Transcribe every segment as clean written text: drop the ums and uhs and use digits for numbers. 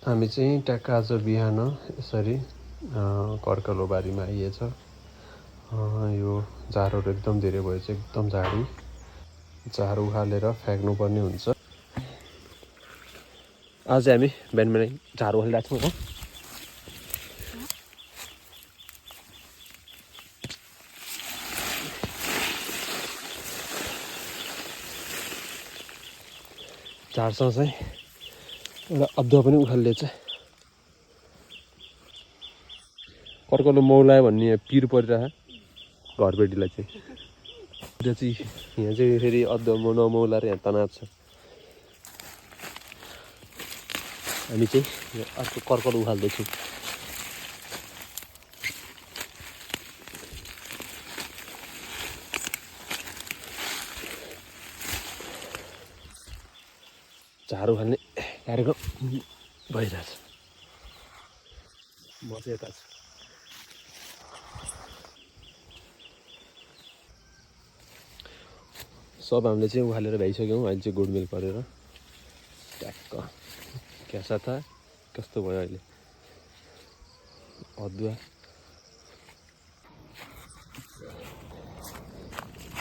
हामी चाहिँ ट्याक्क आज बिहान यसरी कर्कलो बारीमा आइएछ। यो झारहरू एकदम धेरै भएछ, एकदम झार उखालेर फ्याँक्नुपर्ने हुन्छ। आज हामी बिहान बिहानै झार उखालिरहेको छौँ हो। झारसँग चाहिँ एउटा अदुवा पनि उखालिएछ। कर्कलो मौलायो भन्ने पिर परिरहेको घरबेटीलाई चाहिँ। यहाँ चाहिँ फेरि अदुवा नमौलाएर यहाँ तनाव छ। हामी चाहिँ अर्को कर्कलो उखाल्दैछौँ। झार उखाल्ने कार्यक्रम भइरहेछ। म चाहिँ यता छु। सब हामीले चाहिँ उखालेर भइसक्यौँ। अहिले चाहिँ गुडमेल परेर ट्याक्क क्यासा था कस्तो भयो अहिले अदुवा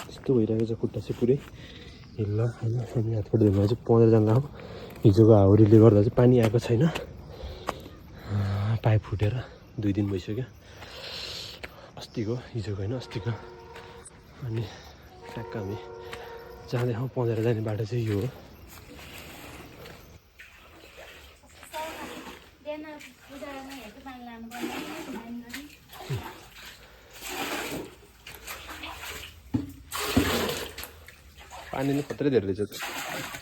यस्तो भइरहेको छ। खुट्टा चाहिँ पुरै हिल्ला होइन। हामी हातखुट्टा धुनमा चाहिँ 15 जना हो। हिजोको हाउरीले गर्दा चाहिँ पानी आएको छैन। पाइप फुटेर 2 दिन भइसक्यो। अस्तिको हिजोको होइन अस्तिको। अनि ट्याक्क हामी जाँदैछौँ। 15 जाने बाटो चाहिँ यो हो। पानी नै खत्रै धेरै रहेछ।